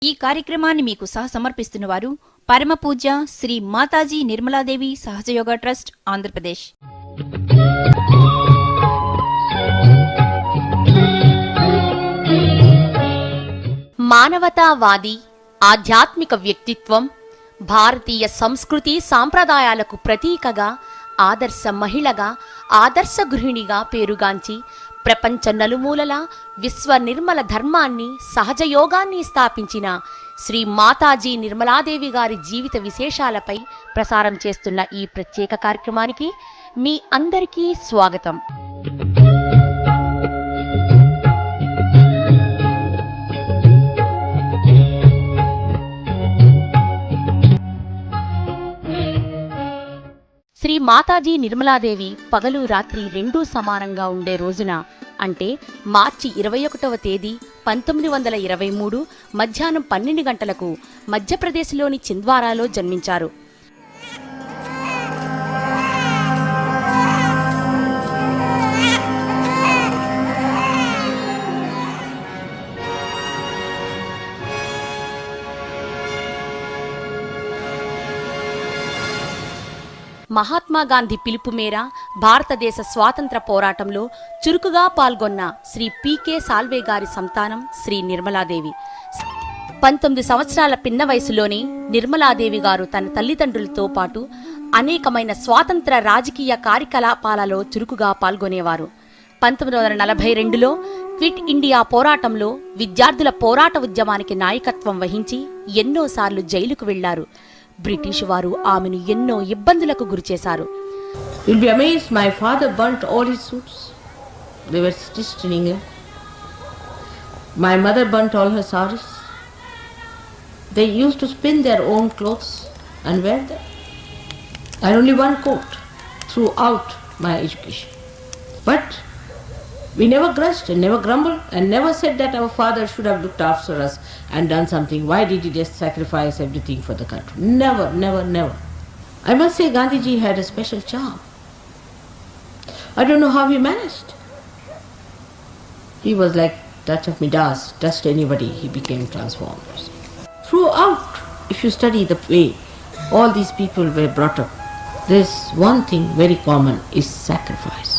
ఈ కార్యక్రమాన్ని మీకు సహసమర్పిస్తున్న వారు పరమ పూజ్య శ్రీ మాతాజీ నిర్మలాదేవి సహజయోగ ట్రస్ట్ ఆంధ్రప్రదేశ్. మానవతావాది ఆధ్యాత్మిక వ్యక్తిత్వం, భారతీయ సంస్కృతి సాంప్రదాయాలకు ప్రతీకగా, ఆదర్శ మహిళగా, ఆదర్శ గృహిణిగా పేరుగాంచి ప్రపంచ నలుమూలల విశ్వ నిర్మల ధర్మాన్ని, సహజయోగాన్ని స్థాపించిన శ్రీ మాతాజీ నిర్మలాదేవి గారి జీవిత విశేషాలపై ప్రసారం చేస్తున్న ఈ ప్రత్యేక కార్యక్రమానికి మీ అందరికీ స్వాగతం. శ్రీ మాతాజీ నిర్మలాదేవి పగలు రాత్రి రెండూ సమానంగా ఉండే రోజున, అంటే మార్చి 21వ తేదీ 1923 మధ్యాహ్నం 12 గంటలకు మధ్యప్రదేశ్లోని చింద్వారాలో జన్మించారు. మహాత్మా గాంధీ పిలుపు మేర భారతదేశ స్వాతంత్ర పోరాటంలో చురుకుగా పాల్గొన్న శ్రీ పి.కె. సాల్వే గారి సంతానం శ్రీ నిర్మలాదేవి. 19 సంవత్సరాల పిన్న వయసులోనే నిర్మలాదేవి గారు తన తల్లిదండ్రులతో పాటు అనేకమైన స్వాతంత్ర రాజకీయ కార్యకలాపాలలో చురుకుగా పాల్గొనేవారు. 1942లో క్విట్ ఇండియా పోరాటంలో విద్యార్థుల పోరాట ఉద్యమానికి నాయకత్వం వహించి ఎన్నోసార్లు జైలుకు వెళ్లారు. బ్రిటిషు వారు ఆమెను ఎన్నో ఇబ్బందులకు గురిచేశారు. You'll be amazed, my father burnt all his suits. They were stitched in England. My mother burnt all her saris. They used to spin their own clothes and wear them. I had only one coat throughout my education. But we never grudged and never grumbled and never said that our father should have looked after us and done something. Why did he just sacrifice everything for the country? Never, never, never. I must say Gandhiji had a special charm. I don't know how he managed. He was like touch of Midas, touched anybody, he became transformed. Throughout, if you study the way all these people were brought up, there's one thing very common, is sacrifice.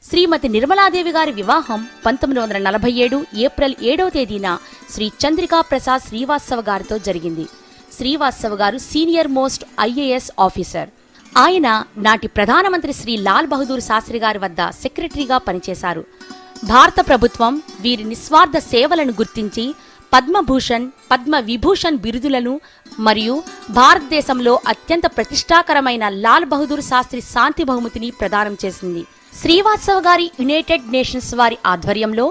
శ్రీమతి నిర్మలాదేవి గారి వివాహం 1947 April 7వ తేదీన శ్రీ చంద్రికా ప్రసాద్ శ్రీవాత్సవ గారితో జరిగింది. శ్రీవాత్సవ గారు senior most IAS officer. ఆయన నాటి ప్రధానమంత్రి శ్రీ లాల్ బహదూర్ శాస్త్రి గారి వద్ద సెక్రటరీగా పనిచేశారు. భారత ప్రభుత్వం వీరి నిస్వార్థ సేవలను గుర్తించి పద్మభూషణ్, పద్మ విభూషణ్ బిరుదులను మరియు భారతదేశంలో అత్యంత ప్రతిష్టాకరమైన లాల్ బహదూర్ శాస్త్రి శాంతి బహుమతిని ప్రదానం చేసింది. శ్రీవాత్సవ గారి యునైటెడ్ నేషన్స్ వారి ఆధ్వర్యంలో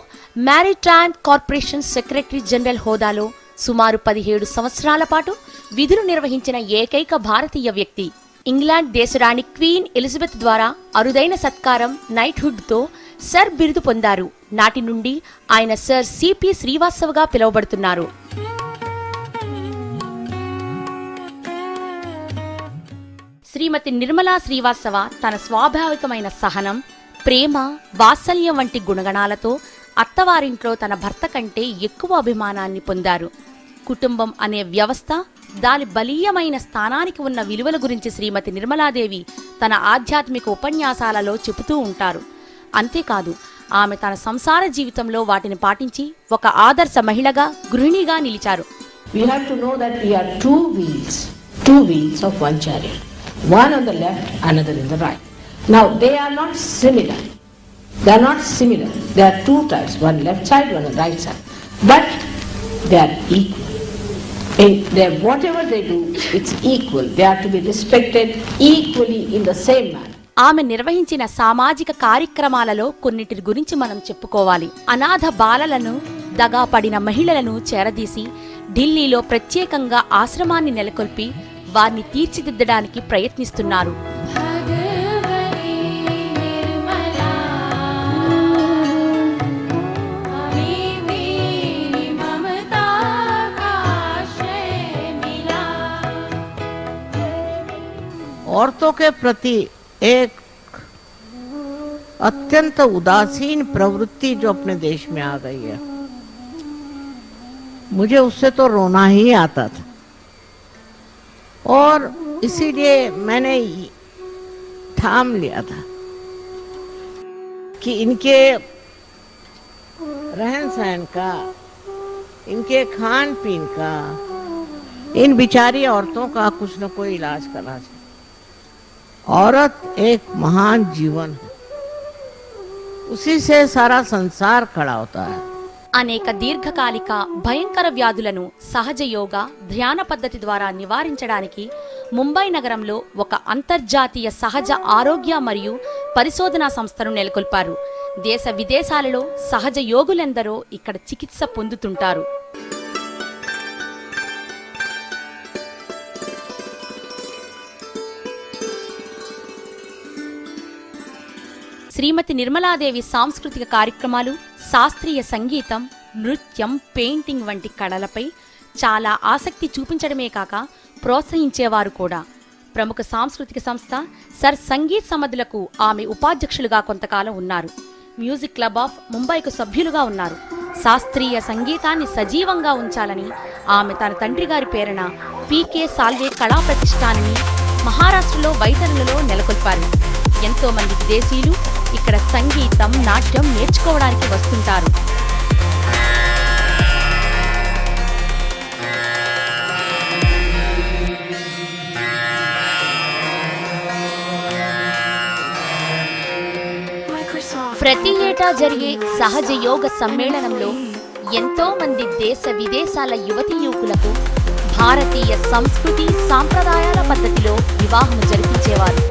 మ్యారిటైమ్ కార్పొరేషన్ సెక్రటరీ జనరల్ హోదాలో సుమారు 17 సంవత్సరాల పాటు విధులు నిర్వహించిన ఏకైక భారతీయ వ్యక్తి. ఇంగ్లాండ్ దేశరాణి క్వీన్ ఎలిజబెత్ ద్వారా అరుదైన సత్కారం నైట్హుడ్తో సర్ బిరుదు పొందారు. నాటి నుండి ఆయన సర్ సిపి శ్రీవాత్సవగా పిలువబడుతున్నారు. శ్రీమతి నిర్మలా శ్రీవాత్సవ తన స్వాభావికమైన సహనం, ప్రేమ, వాత్సల్యం వంటి గుణగణాలతో అత్తవారింట్లో తన భర్త కంటే ఎక్కువ అభిమానాన్ని పొందారు. కుటుంబం అనే వ్యవస్థ, దాని బలీయమైన స్థానానికి ఉన్న విలువల గురించి శ్రీమతి నిర్మలాదేవి తన ఆధ్యాత్మిక ఉపన్యాసాలలో చెబుతూ ఉంటారు. అంతేకాదు, ఆమె తన సంసార జీవితంలో వాటిని పాటించి ఒక ఆదర్శ మహిళగా, గృహిణిగా నిలిచారు. We have to know that we are two wheels of one chariot. One on the left, another in the right. Now they are not similar. They are not similar. There are two types, one left side, one on the right side. But they are equal. Whatever they do, it's equal. They are to be respected equally in the same manner. ఆమె నిర్వహించిన సామాజిక కార్యక్రమాలలో కొన్నిటి గురించి మనం చెప్పుకోవాలి. అనాథ బాలలను, దగాపడిన మహిళలను చేరదీసి ఢిల్లీలో ప్రత్యేకంగా ఆశ్రమాన్ని నెలకొల్పి వారిని తీర్చిదిద్దడానికి ప్రయత్నిస్తున్నారు. औरतों के प्रति एक अत्यंत उदासीन प्रवृत्ति जो अपने देश में आ गई है, मुझे उससे तो रोना ही आता था। और इसीलिए मैंने ठाम लिया था कि इनके रहन सहन का, इनके खान पीन का, इन बिचारी औरतों का कुछ न कोई इलाज करना चाहिए। औरत एक महान जीवन है, उसी से सारा संसार खड़ा होता है। అనేక దీర్ఘకాలిక భయంకర వ్యాధులను సహజ యోగా ధ్యాన పద్ధతి ద్వారా నివారించడానికి ముంబై నగరంలో ఒక అంతర్జాతీయ సహజ ఆరోగ్య మరియు పరిశోధనా సంస్థను నెలకొల్పారు. దేశ విదేశాలలో సహజ యోగులెందరో ఇక్కడ చికిత్స పొందుతుంటారు. శ్రీమతి నిర్మలాదేవి సాంస్కృతిక కార్యక్రమాలు, శాస్త్రీయ సంగీతం, నృత్యం, పెయింటింగ్ వంటి కళలపై చాలా ఆసక్తి చూపించడమే కాక ప్రోత్సహించేవారు కూడా. ప్రముఖ సాంస్కృతిక సంస్థ సర్ సంగీత్ సమదులకు ఆమె ఉపాధ్యక్షులుగా కొంతకాలం ఉన్నారు. మ్యూజిక్ క్లబ్ ఆఫ్ ముంబైకు సభ్యులుగా ఉన్నారు. శాస్త్రీయ సంగీతాన్ని సజీవంగా ఉంచాలని ఆమె తన తండ్రి గారి పేరున పీకే సాల్వే కళా ప్రతిష్టానాన్ని మహారాష్ట్రలో వైతరణలో నెలకొల్పారు. ఎంతో మంది విదేశీయులు ఇక్కడ సంగీతం, నాట్యం నేర్చుకోవడానికి వస్తుంటారు. ప్రతి ఏటా జరిగే సహజ యోగ సమ్మేళనంలో ఎంతో మంది దేశ విదేశాల యువతీ యువకులకు భారతీయ సంస్కృతి సాంప్రదాయాల పద్ధతిలో వివాహం జరిపించేవారు.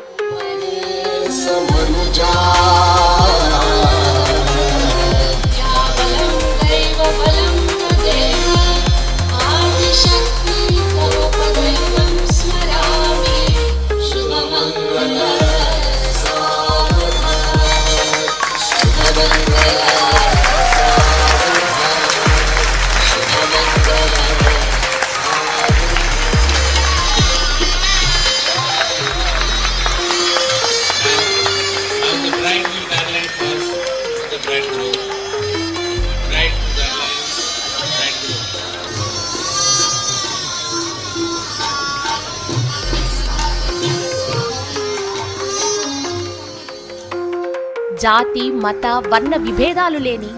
జాతి, మత, వర్ణ విభేదాలు లేని,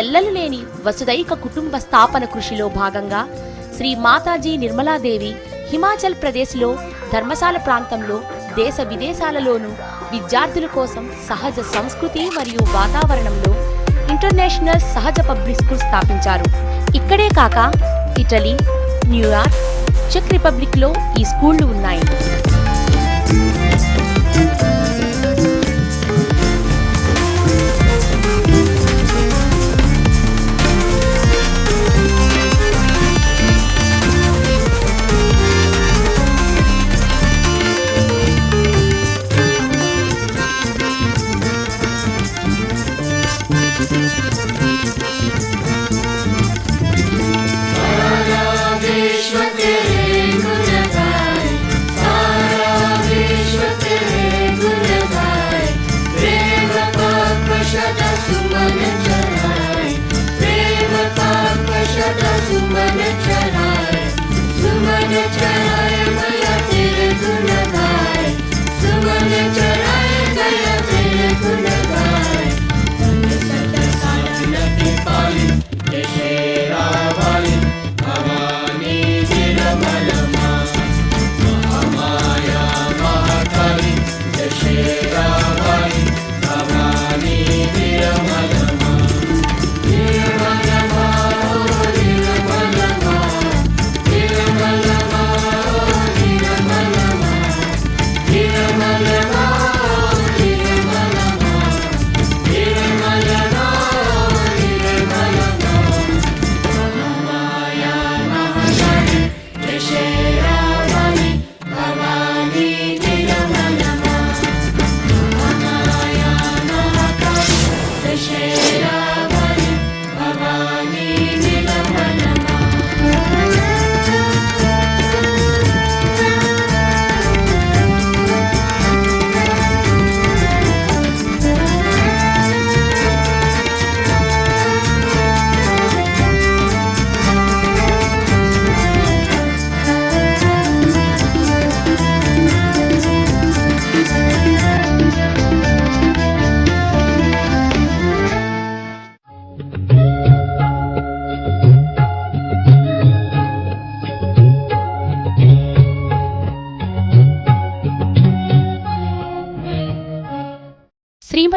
ఎల్లలు లేని వసుదైక కుటుంబ స్థాపన కృషిలో భాగంగా శ్రీ మాతాజీ నిర్మలాదేవి హిమాచల్ ప్రదేశ్లో ధర్మశాల ప్రాంతంలో దేశ విదేశాలలోనూ విద్యార్థుల కోసం సహజ సంస్కృతి మరియు వాతావరణంలో ఇంటర్నేషనల్ సహజ పబ్లిక్ స్కూల్ స్థాపించారు. ఇక్కడే కాక ఇటలీ, న్యూయార్క్, చెక్ రిపబ్లిక్లో ఈ స్కూళ్లు ఉన్నాయి. सारा विश्व तेरे गुण गाए, सारा विश्व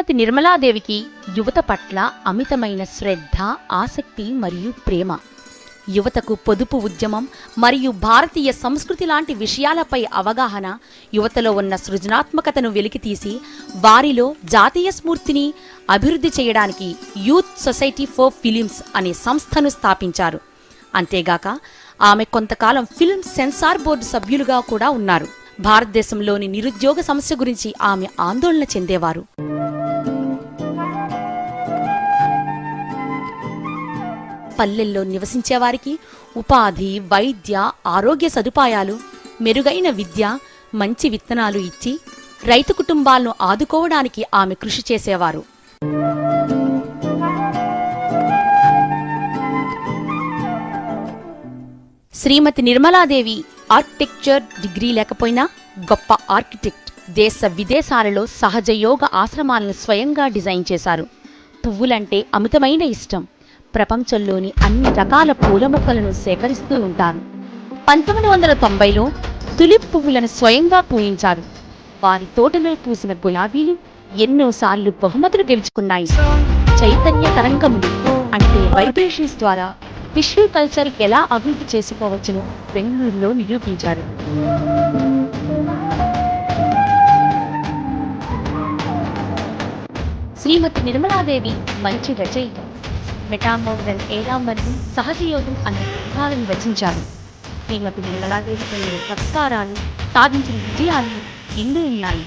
శ్రీమతి నిర్మలాదేవికి యువత పట్ల అమితమైన శ్రద్ధ, ఆసక్తి మరియు ప్రేమ. యువతకు పొదుపు ఉద్యమం మరియు భారతీయ సంస్కృతి లాంటి విషయాలపై అవగాహన, యువతలో ఉన్న సృజనాత్మకతను వెలికితీసి వారిలో జాతీయ స్ఫూర్తిని అభివృద్ధి చేయడానికి యూత్ సొసైటీ ఫర్ ఫిలిమ్స్ అనే సంస్థను స్థాపించారు. అంతేగాక ఆమె కొంతకాలం ఫిల్మ్ సెన్సార్ బోర్డు సభ్యులుగా కూడా ఉన్నారు. భారతదేశంలోని నిరుద్యోగ సమస్య గురించి ఆమె ఆందోళన చెందేవారు. పల్లెల్లో నివసించేవారికి ఉపాధి, వైద్య, ఆరోగ్య సదుపాయాలు, మెరుగైన విద్య, మంచి విత్తనాలు ఇచ్చి రైతు కుటుంబాలను ఆదుకోవడానికి ఆమె కృషి చేసేవారు. శ్రీమతి నిర్మలాదేవి ఆర్కిటెక్చర్ డిగ్రీ లేకపోయినా గొప్ప ఆర్కిటెక్ట్. దేశ విదేశాలలో సహజ యోగ ఆశ్రమాలను స్వయంగా డిజైన్ చేశారు. పువ్వులంటే అమితమైన ఇష్టం. ప్రపంచంలోని అన్ని రకాల పూల మొక్కలను సేకరిస్తూ ఉంటారు. 1990లో తులిప్ పువ్వులను స్వయంగా పూయించారు. వారి తోటలో పూసిన గులాబీలు ఎన్నోసార్లు బహుమతులు గెలుచుకున్నాయి. చైతన్య తరంగములు అంటే వైబ్రేషన్స్ ద్వారా టిష్యూ కల్చర్ ఎలా అభివృద్ధి చేసుకోవచ్చును బెంగళూరులో నిరూపించారు. శ్రీమతి నిర్మలాదేవి మంచి రచయిత. మెటామోర్ఫల్ ఏరా మరియు సహజయోగం అనే గ్రంథాలను రచించారు. శ్రీమతి నిర్మలాదేవి కొన్ని సంస్కారాలు సాధించిన విజయాలు ఎన్నో ఉన్నాయి.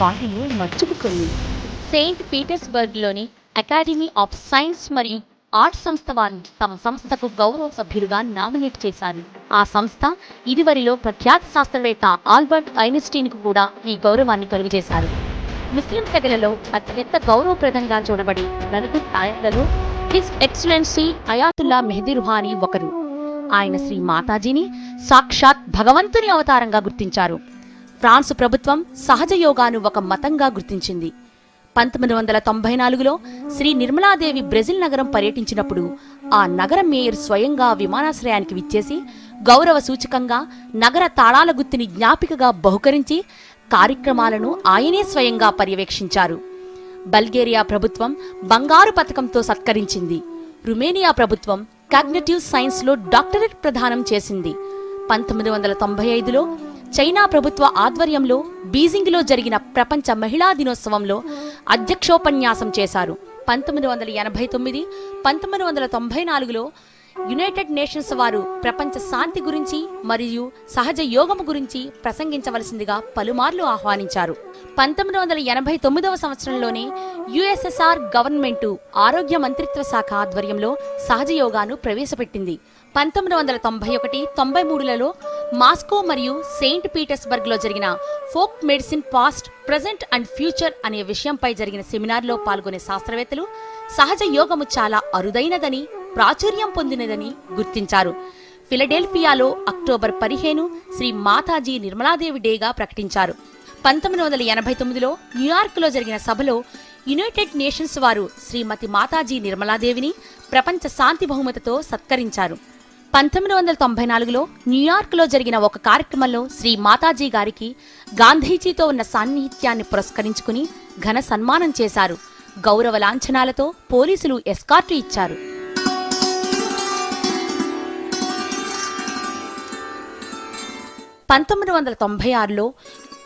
వాటిలో మచ్చుకు కొన్ని. సెయింట్ పీటర్స్బర్గ్లోని అకాడమీ ఆఫ్ సైన్స్ మరియు ఆర్ట్స్ సంస్థ వారు తమ సంస్థకు గౌరవ సభ్యులుగా నామినేట్ చేశారు. ఆ సంస్థ ఇదివరలో ప్రఖ్యాత శాస్త్రవేత్త ఆల్బర్ట్ ఐన్స్టీన్ కు కూడా ఈ గౌరవాన్ని కలుగజేశారు. ముస్లిం తెగలలో అత్యంత గౌరవప్రదంగా చూడబడి నలుగురు ఆయనలలో his excellency Ayatollah Mehdi Rouhani ఒకరు. ఆయన శ్రీ మాతాజీని సాక్షాత్ భగవంతుని అవతారంగా గుర్తించారు. ఫ్రాన్స్ ప్రభుత్వం సహజ యోగాను ఒక మతంగా గుర్తించింది. 1994లో శ్రీ నిర్మలాదేవి బ్రెజిల్ నగరం పర్యటించినప్పుడు ఆ నగర మేయర్ స్వయంగా విమానాశ్రయానికి విచ్చేసి గౌరవ సూచకంగా నగర తాళాల గుత్తిని జ్ఞాపికగా బహుకరించి కార్యక్రమాలను ఆయనే స్వయంగా పర్యవేక్షించారు. బల్గేరియా ప్రభుత్వం బంగారు పతకంతో సత్కరించింది. రుమేనియా ప్రభుత్వం కాగ్నిటివ్ సైన్స్లో డాక్టరేట్ ప్రదానం చేసింది. 1995లో చైనా ప్రభుత్వ ఆధ్వర్యంలో బీజింగ్లో జరిగిన ప్రపంచ మహిళా దినోత్సవంలో అధ్యక్షోపన్యాసం చేశారు. 1989, 1994లో యునైటెడ్ నేషన్స్ వారు ప్రపంచ శాంతి గురించి మరియు సహజ యోగము గురించి ప్రసంగించవలసిందిగా పలుమార్లు ఆహ్వానించారు. 1989వ సంవత్సరంలోనే యుఎస్ఎస్ఆర్ గవర్నమెంటు ఆరోగ్య మంత్రిత్వ శాఖ ఆధ్వర్యంలో సహజ యోగాను ప్రవేశపెట్టింది. 1991, 93లలో మాస్కో మరియు సెయింట్ పీటర్స్బర్గ్ లో జరిగిన folk medicine past, present and future అనే విషయంపై జరిగిన సెమినార్లో పాల్గొనే శాస్త్రవేత్తలు సహజ యోగము చాలా అరుదైనదని, ప్రాచుర్యం పొందినదని గుర్తించారు. ఫిలడెల్ఫియాలో అక్టోబర్ 15 శ్రీ మాతాజీ నిర్మలాదేవి డేగా ప్రకటించారు. 1989లో న్యూయార్క్లో జరిగిన సభలో యునైటెడ్ నేషన్స్ వారు శ్రీమతి మాతాజీ నిర్మలాదేవిని ప్రపంచ శాంతి బహుమతితో సత్కరించారు. 1994లో న్యూయార్క్లో జరిగిన ఒక కార్యక్రమంలో శ్రీ మాతాజీ గారికి గాంధీజీతో ఉన్న సాన్నిహిత్యాన్ని పురస్కరించుకుని ఘన సన్మానం చేశారు. గౌరవ లాంఛనాలతో పోలీసులు ఎస్కార్టు ఇచ్చారు. 1996లో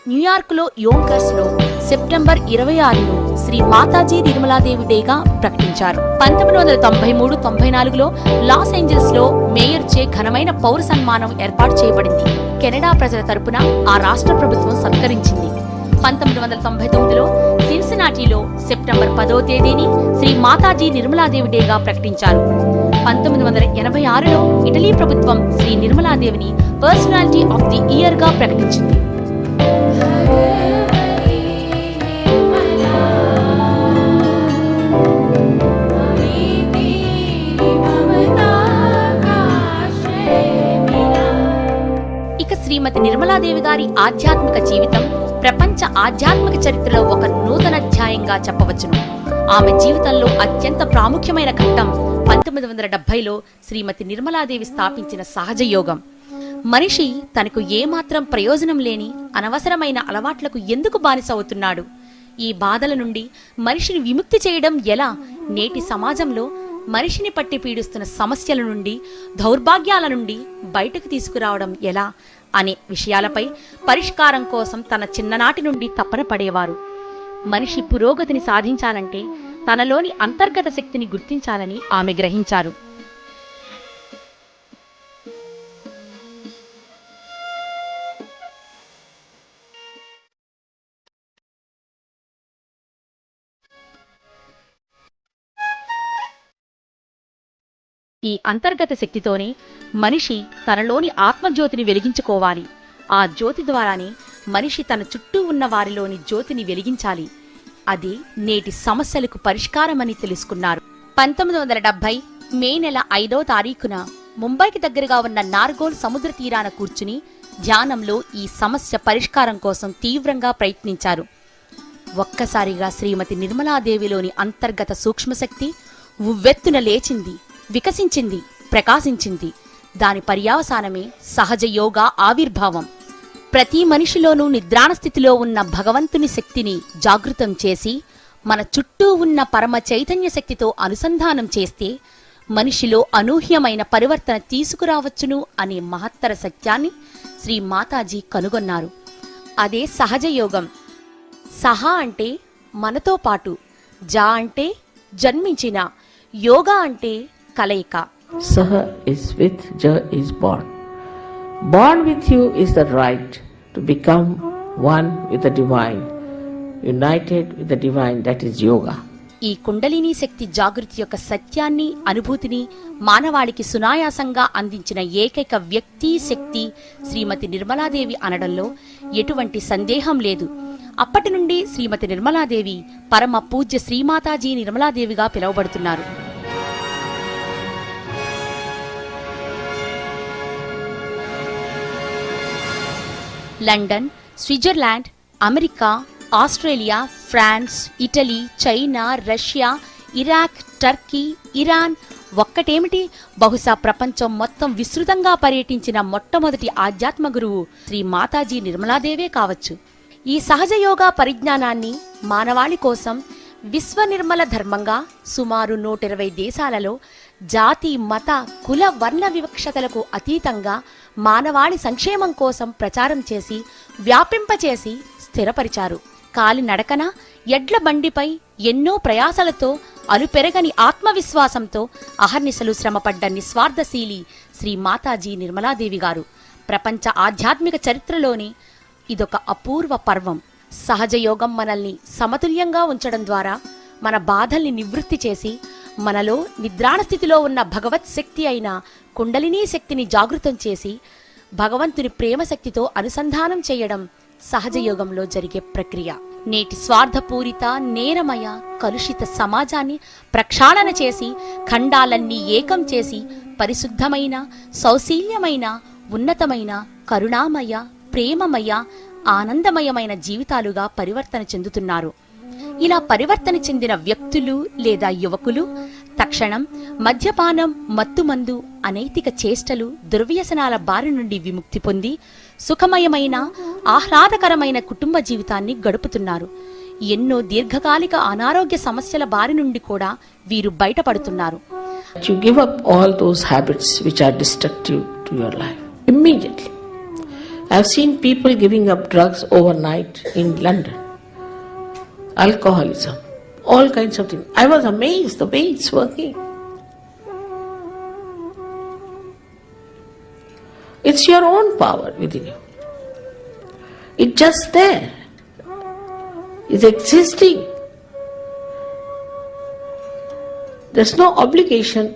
న్యూయార్క్లో యోంకర్స్లో సెప్టెంబర్ 26ను శ్రీ మాతాజీ నిర్మలాదేవి డేగా ప్రకటించారు. 1993, 94లో లాస్ ఏంజల్స్లో మేయర్ చే ఘనమైన పౌర సన్మానం ఏర్పాటు చేయబడింది. కెనడా ప్రజల తరపున ఆ రాష్ట్ర ప్రభుత్వం సత్కరించింది. 1999లో సిన్సినాటీలో సెప్టెంబర్ 10వ తేదీని శ్రీ మాతాజీ నిర్మలాదేవి డేగా ప్రకటించారు. 1986లో ఇటలీ ప్రభుత్వం శ్రీ నిర్మలాదేవిని పర్సనాలిటీ ఆఫ్ ది ఇయర్ గా ప్రకటించింది. ఇక శ్రీమతి నిర్మలాదేవి గారి ఆధ్యాత్మిక జీవితం ప్రపంచ ఆధ్యాత్మిక చరిత్రలో ఒక నూతన అధ్యాయంగా చెప్పవచ్చును. ఆమె జీవితంలో అత్యంత ప్రాముఖ్యమైన ఘట్టం 1970లో శ్రీమతి నిర్మలాదేవి స్థాపించిన సహజ యోగం. మనిషి తనకు ఏమాత్రం ప్రయోజనం లేని అనవసరమైన అలవాట్లకు ఎందుకు బానిస అవుతున్నాడు? ఈ బాధల నుండి మనిషిని విముక్తి చేయడం ఎలా? నేటి సమాజంలో మనిషిని పట్టి పీడిస్తున్న సమస్యల నుండి, దౌర్భాగ్యాల నుండి బయటకు తీసుకురావడం ఎలా అనే విషయాలపై పరిష్కారం కోసం తన చిన్ననాటి నుండి తపన పడేవారు. మనిషి పురోగతిని సాధించాలంటే తనలోని అంతర్గత శక్తిని గుర్తించాలని ఆమె గ్రహించారు. ఈ అంతర్గత శక్తితోనే మనిషి తనలోని ఆత్మజ్యోతిని వెలిగించుకోవాలి. ఆ జ్యోతి ద్వారానే మనిషి తన చుట్టూ ఉన్న వారిలోని జ్యోతిని వెలిగించాలి. అది నేటి సమస్యలకు పరిష్కారమని తెలుసుకున్నారు. 1970 మే నెల 5వ తారీఖున ముంబైకి దగ్గరగా ఉన్న నార్గోల్ సముద్ర తీరాన కూర్చుని ధ్యానంలో ఈ సమస్య పరిష్కారం కోసం తీవ్రంగా ప్రయత్నించారు. ఒక్కసారిగా శ్రీమతి నిర్మలాదేవిలోని అంతర్గత సూక్ష్మశక్తి ఉవ్వెత్తున లేచింది, వికసించింది, ప్రకాశించింది. దాని పర్యవసానమే సహజ యోగా ఆవిర్భావం. ప్రతి మనిషిలోనూ నిద్రాణ స్థితిలో ఉన్న భగవంతుని శక్తిని జాగృతం చేసి మన చుట్టూ ఉన్న పరమ చైతన్య శక్తితో అనుసంధానం చేస్తే మనిషిలో అనూహ్యమైన పరివర్తన తీసుకురావచ్చును అనే మహత్తర సత్యాన్ని శ్రీ మాతాజీ కనుగొన్నారు. అదే సహజ యోగం. సహ అంటే మనతో పాటు, జా అంటే జన్మించిన, యోగా అంటే కలయిక. Saha is with, Ja is born. Born with you is the right to become one with the divine, united with the divine, that is yoga. ఈ కుండలినీ శక్తి జాగృతి యొక్క సత్యాన్ని, అనుభూతిని మానవాళికి సునాయాసంగా అందించిన ఏకైక వ్యక్తి, శక్తి శ్రీమతి నిర్మలాదేవి అనడంలో ఎటువంటి సందేహం లేదు. అప్పటి నుండి శ్రీమతి నిర్మలాదేవి పరమ పూజ్య శ్రీమాతాజీ నిర్మలాదేవిగా పిలువబడుతున్నారు. London, Switzerland, America, Australia, France, Italy, China, Russia, Iraq, Turkey, Iran, ఒక్కటేమిటి బహుశా ప్రపంచం మొత్తం విస్తృతంగా పర్యటించిన మొట్టమొదటి ఆధ్యాత్మ గురువు శ్రీ మాతాజీ నిర్మలాదేవే కావచ్చు. ఈ సహజ యోగా పరిజ్ఞానాన్ని మానవాళి కోసం విశ్వనిర్మల ధర్మంగా సుమారు 120 దేశాలలో జాతి, మత, కుల, వర్ణ వివక్షతలకు అతీతంగా మానవాళి సంక్షేమం కోసం ప్రచారం చేసి, వ్యాపింపచేసి స్థిరపరిచారు. కాలినడకన, ఎడ్ల బండిపై ఎన్నో ప్రయాసలతో, అలుపెరగని ఆత్మవిశ్వాసంతో అహర్నిశలు శ్రమపడ్డ నిస్వార్థశీలి శ్రీ మాతాజీ నిర్మలాదేవి గారు ప్రపంచ ఆధ్యాత్మిక చరిత్రలోని ఇదొక అపూర్వ పర్వం. సహజ యోగం మనల్ని సమతుల్యంగా ఉంచడం ద్వారా మన బాధల్ని నివృత్తి చేసి మనలో నిద్రాణ స్థితిలో ఉన్న భగవత్ శక్తి అయిన కుండలినీ శక్తిని జాగృతం చేసి భగవంతుని ప్రేమ శక్తితో అనుసంధానం చేయడం సహజ యోగంలో జరిగే ప్రక్రియ. నేటి స్వార్థపూరిత, నేరమయ, కలుషిత సమాజాన్ని ప్రక్షాళన చేసి ఖండాలన్నీ ఏకం చేసి పరిశుద్ధమైన, సౌశీల్యమైన, ఉన్నతమైన, కరుణామయ, ప్రేమమయ, ఆనందమయమైన జీవితాలుగా పరివర్తన చెందుతున్నారు. ఇలా పరివర్తన చెందిన వ్యక్తులు లేదా యువకులు తక్షణం మద్యపానం, మత్తుమందు, అనైతిక చేష్టలు, దుర్వ్యసనాల బారి నుండి విముక్తి పొంది సుఖమయమైన, ఆహ్లాదకరమైన కుటుంబ జీవితాన్ని గడుపుతున్నారు. ఎన్నో దీర్ఘకాలిక అనారోగ్య సమస్యల బారి నుండి కూడా వీరు బయటపడుతున్నారు. You give up all those habits which are destructive to your life immediately. I've seen people giving up drugs overnight in London. Alcoholism, all kinds of things. I was amazed the way it's working. It's your own power within you. It's just there. It's existing. There's no obligation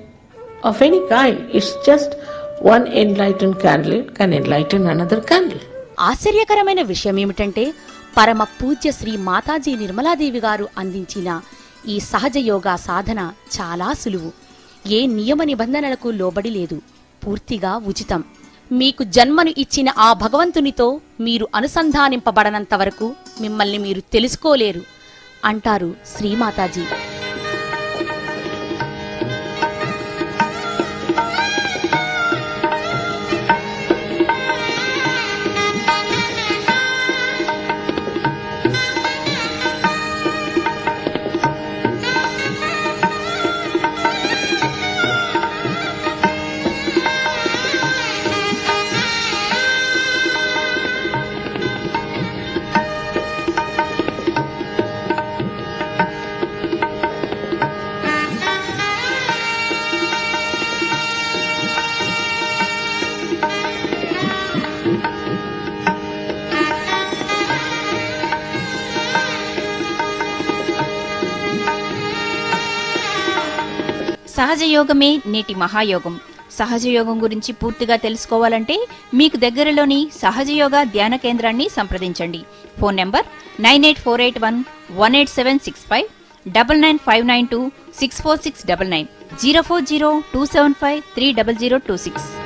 of any kind. It's just one enlightened candle can enlighten another candle. ఆశ్చర్యకరమైన విషయం ఏమిటంటే పరమ పూజ్య శ్రీ మాతాజీ నిర్మలాదేవి గారు అందించిన ఈ సహజ యోగా సాధన చాలా సులువు. ఏ నియమ నిబంధనలకు లోబడి లేదు. పూర్తిగా ఉచితం. మీకు జన్మను ఇచ్చిన ఆ భగవంతునితో మీరు అనుసంధానింపబడనంత వరకు మిమ్మల్ని మీరు తెలుసుకోలేరు అంటారు శ్రీమాతాజీ. సహజయోగమే నేటి మహాయోగం. సహజయోగం గురించి పూర్తిగా తెలుసుకోవాలంటే మీకు దగ్గరలోని సహజయోగ ధ్యాన కేంద్రాన్ని సంప్రదించండి. Phone number 9848118765, 9959264699, 04027530026.